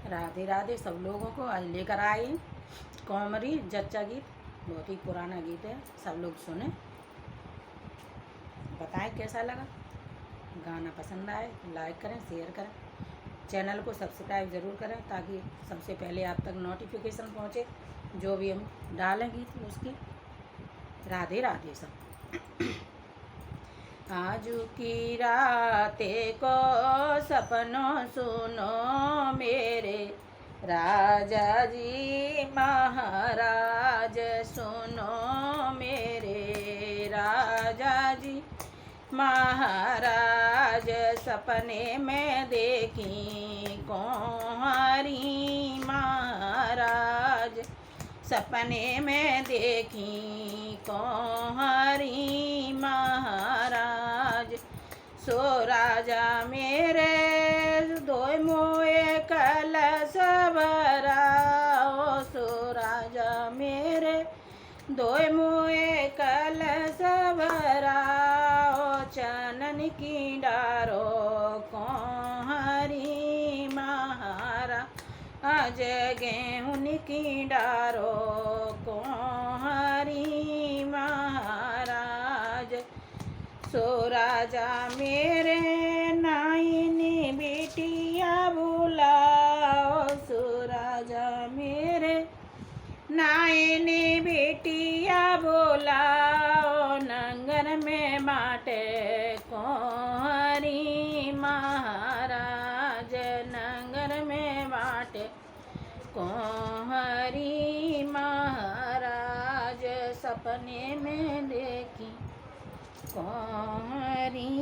राधे राधे सब लोगों को। आज लेकर आई कौमरी जच्चा गीत, बहुत ही पुराना गीत है, सब लोग सुने, बताएं कैसा लगा। गाना पसंद आए तो लाइक करें, शेयर करें, चैनल को सब्सक्राइब ज़रूर करें ताकि सबसे पहले आप तक नोटिफिकेशन पहुँचे जो भी हम डालें गीत उसकी। राधे राधे सब। आजू की रातें को सपनों सुनो मेरे राजा जी महाराज, सुनो मेरे राजा जी महाराज। सपने में देखी कुंवारी महाराज, सपने में देखी कुंवारी महाराज। सो राजा मेरे दोय मोए कलश भराओ, सो राजा मेरे दोय मोए कलश भराओ। चनन की डारो कुंवारी महाराज, आज गेहूं की डारो कुंवारी महाराज। सो राजा मेरे नाइनी बेटिया बुलाओ, सो राजा मेरे नाइनी बेटिया बुलाओ। नंगर में बाटे कुंवारी महाराज, नंगर में बाटे कुंवारी महाराज। सपने में देखी कुंवारी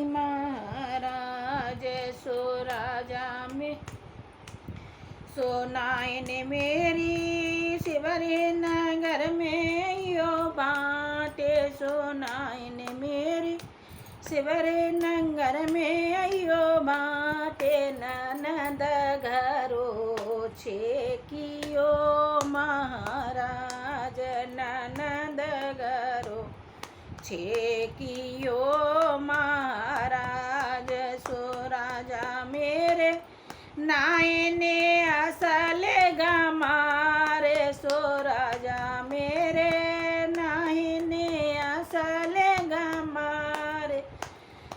महाराज। सो राजा में सो नायन मेरी शिवरे नगर में यो बाटे, सो नायन मेरी शिवरे नगर में अयो बाटे। ननद घरो छेकियो महाराज, ननद घरो छेकियो महाराज। सो राजा मेरे नायने असल गमारे, सो राजा मेरे नायने असल गमारे।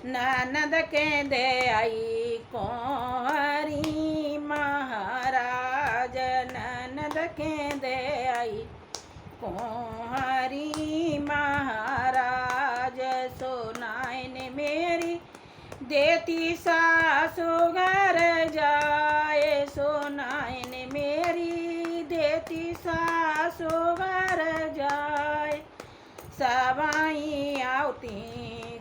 ननद के दे आई कुंवारी महाराज, ननद के दे आई कुंवारी महाराज। सो नायन मेरी देती सासु घर जाए, सो नायन मेरी देती सासु घर जाए। सवाई आवती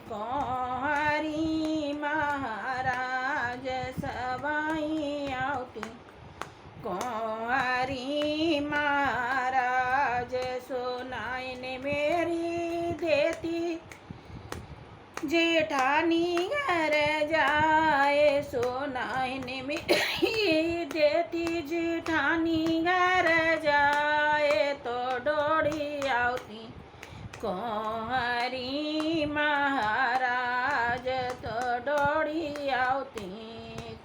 कुंवारी महाराज, सवाई आवती कुंवारी महाराज। सो नायन मेरी देती जेठानी घर जाए, सो नायन मेरी देती जेठानी घर जाए। तो डोरी आवती कुंवारी महाराज, तो डोरी आवती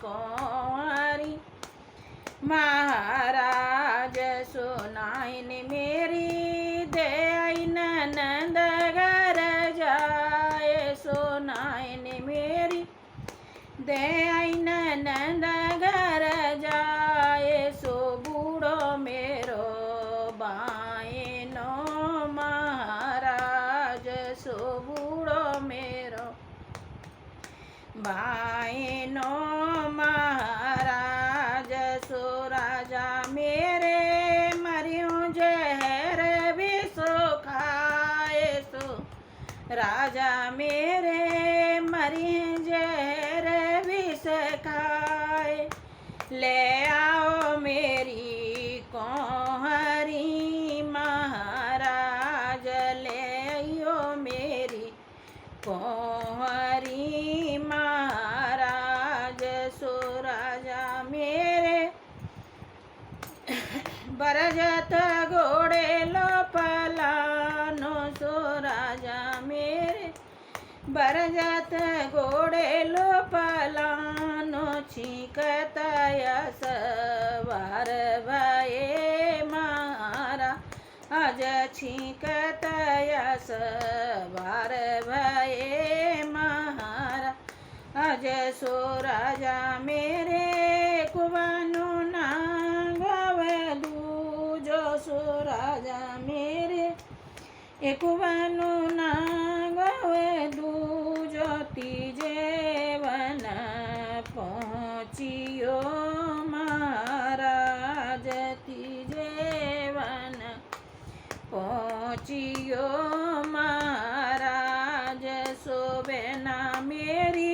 कुंवारी महाराज। सो नायन मेरी दे आई ननद घर जाए, सो नायन मेरी दे आई ननद घर जाए। सो बूढ़ो मेरो बायनो महाराज, सो बूढ़ो मेरो बायनो महाराज। सो राजा मेरे मरियो जहर भी सो खाए, सो राजा मेरे मरी जहर विष खाए। ले आओ मेरी कुंवारी महाराज, ले आइयो मेरी कुंवारी महाराज। सो राजा मेरे बरजत घोड़े लो पलानो, सो राजा मेरे बरजत घोड़े लो पलानो। छींकता यस द्वार भये महारा अज छींकत यस बार भये महारा अज सो राजा मेरे कुबनु ना गवे दूजो सो राजा मेरे कुबनु ना गवे दूजो तीजे वन पहुँचियो महाराज तीजे वन पहुँचियो महाराज सोबे ना मेरी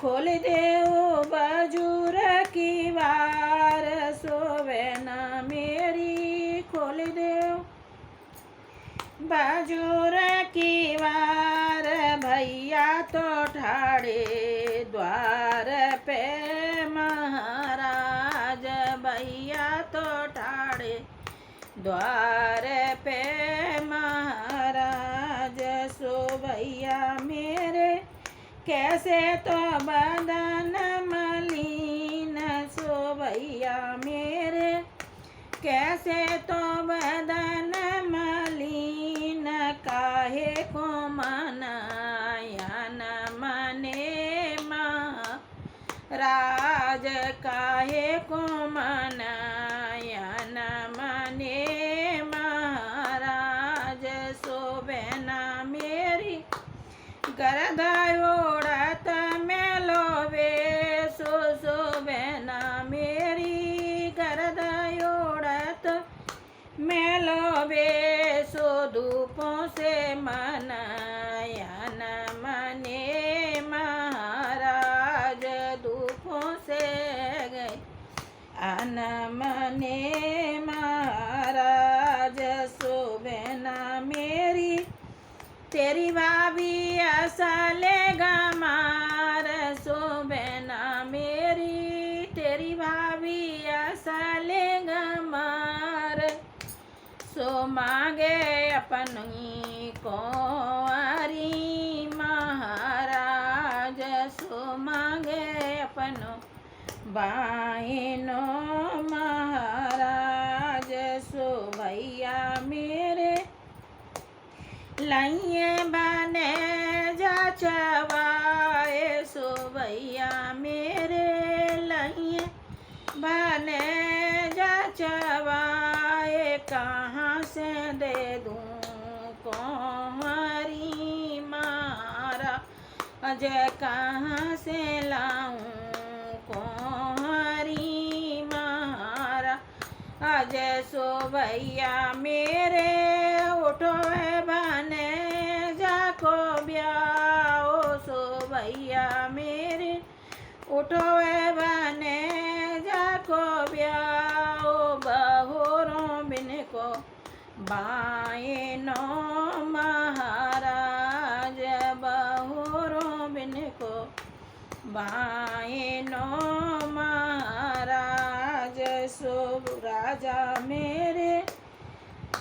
खोल देओ बाजूर की वार सोबे ना मेरी खोल देओ बाजूर की वार भैया तो ठाड़े द्वार पे महाराज भैया तो ठाड़े द्वार पे महाराज सो भैया मेरे कैसे तो बदन मलिन सो भैया मेरे कैसे तो बदन मलिन काहे को मनाया न मने महाराज काहे को मनाया न मने महाराज सोबे ना मेरी गरदायोड़त मेलोवे सो सोबे ना मेरी गरदायोड़त मेलोवे सो धूपों से मनाया न मने महाराज धूपों से गए अन मने महाराज सोबे ना मेरी तेरी भाभी असले गमार सोबे ना मेरी तेरी भाभी असले गमार सो मांगे अपनी कुंवारी महाराज सो मांगे अपनो बाहिनो महाराज सो भैया मेरे लाइए बने जा चवाए सो भैया मेरे लाइए बने जा चवाए कहाँ से दे दूँ कुंवारी मारा अजय कहाँ से लाऊं कुंवारी मारा अजय सो भैया मेरे उठो बने जाको ब्याओ सो भैया मेरे उठो बने जाको ब्याओ बहोरों बिन को बाएं नो महाराज बहोरों बिन को बाएं नो महाराज सो राजा मेरे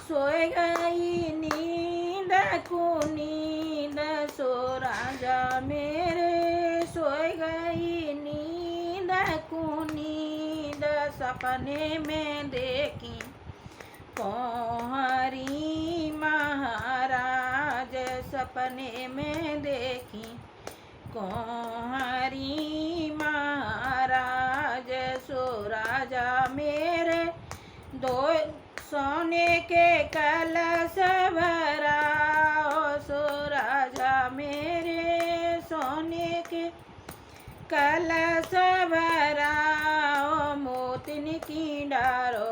सोए गई नींद को नींद सो राजा मेरे सोए गई नींद को नींद सपने में देखी कुंवारी महाराज सपने में देखी कुंवारी महाराज सो राजा मेरे दो सोने के कलश भराओ सो राजा मेरे सोने के कलश भराओ मोतिन की डारो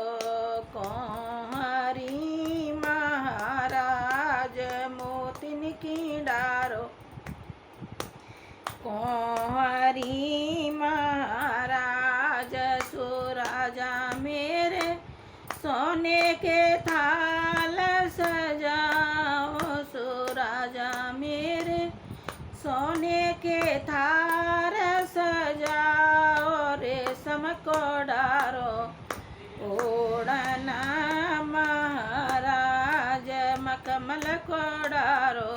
कुंवारी महाराज मोतिन की डारो कुंवारी महाराज सो राजा मेरे सोने के थाल सजाओ सो राजा मेरे सोने के थार सजाओ रेशम को डारो ओढ़ना महाराज मखमल को डारो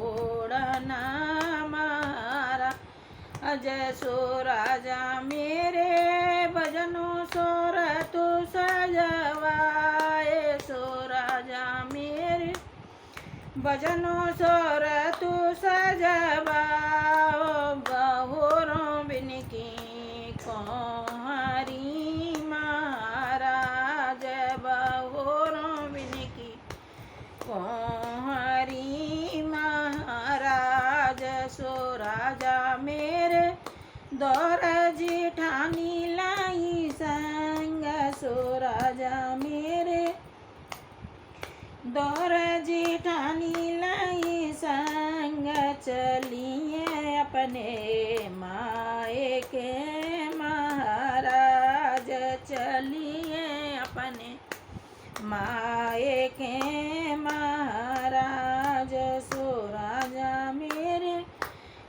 ओढ़ना महाराज अजय सो राजा मेरे भजनों सोरठ सजवाए सो राजा मेरे, भजनों सोर तू सजवाओ, बहुरों बिन की कोहरी महाराज, बहुरों बिन की कोहरी महाराज। सो राजा मेरे दौर जिठानी लाई संग, सो राजा मेरे दौर जिठानी लाई संग, चलिए अपने मायके महाराज, चलिए अपने मायके महाराज। सो राजा मेरे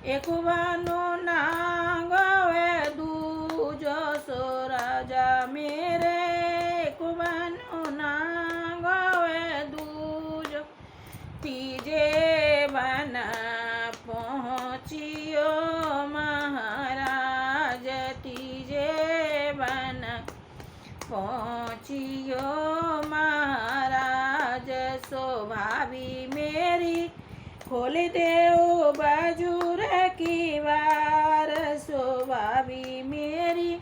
एक बानो ना गवे दूजो, सो राजा मेरे एक बानो ना गवे दूजो, तीजे बन पहुँचियो महाराज, तीजे बन पहुँचियो महाराज। सो भाभी मेरी खोल देओ बाजूर की वार, सो भाभी मेरी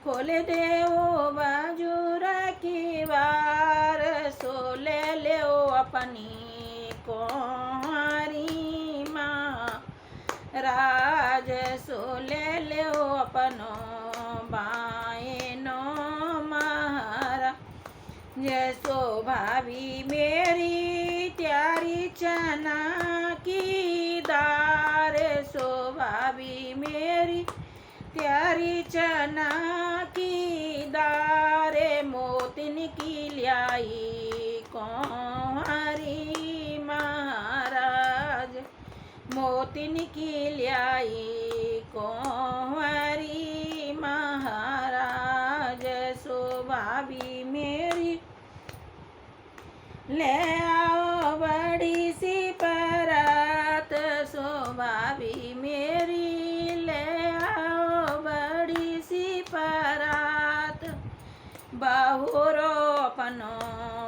खोल देओ बाजूर की वार, सो ले लो अपनी कोहरी महाराज, सो ले लो अपनो बाएनो महाराज। सो भाभी मेरी त्यारी चना की दार, सो भाभी मेरी त्यारी चना की दार, मोतिन की ल्याई कोहरी महाराज, मोतिन की ल्याई कोहरी महाराज। सो भाभी मेरी ले आओ बड़ी सी परात, सो भाभी मेरी ले आओ बड़ी सी परात, बहुरो अपनो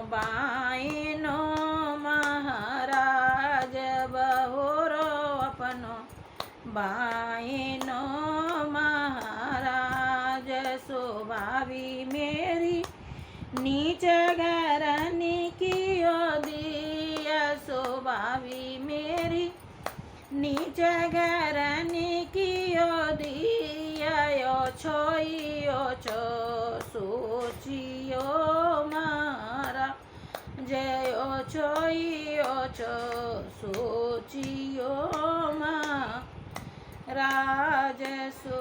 बाएनो महाराज, बहुरो अपनो बाएनो महाराज। सो भाभी मेरी नीच घरनी की दिया, सो भाभी मेरी नीच घरनी की दिया, यो छो सोचियो मारा, जयो छो सोचियो महाराज। सो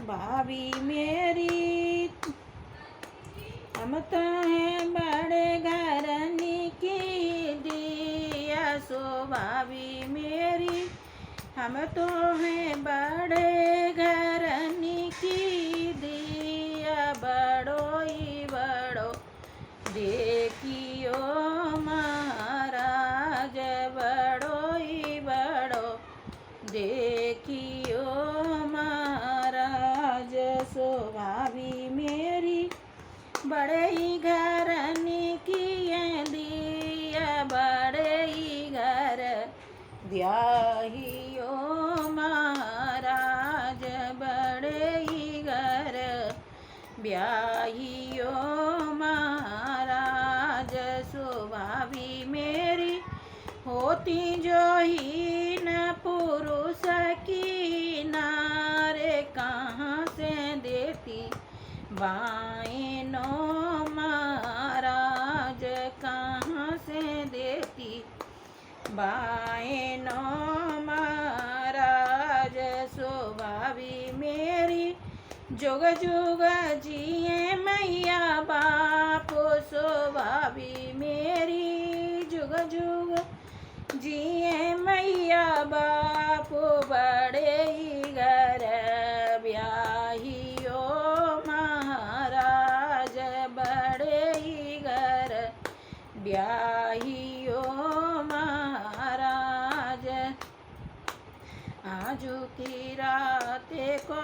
भाभी मेरी हम तो हैं बड़े घरनी की दिया, सो भाभी मेरी हम तो हैं बड़े घरनी की दिया, बड़ो ही बड़ो देखियो महाराज, बड़ो ही बड़ो देखियो महाराज। सो भाभी मेरी बड़े ही घरनी की दिया, बड़े ही घर ब्याहियो महाराज, बड़े ही घर ब्याहियो महाराज। सो भाभी मेरी होती जो हीन पुरुष की नारे, कहाँ से देती बाएनो महाराज, कहाँ से देती बाएनो महाराज। सो भाभी मेरी जुग जुग जिए मैया बाप, सो भाभी मेरी जुग जुग जिए मैया बाप, बड़े ही घर ब्याहियो महाराज, बड़े ही घर ब्याहियो महाराज। आजू की रात को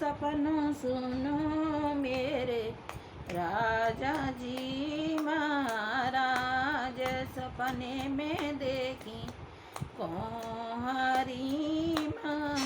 सपनों सुनो मेरे राजा जी महाराज सपने में देखी कुंवारी माँ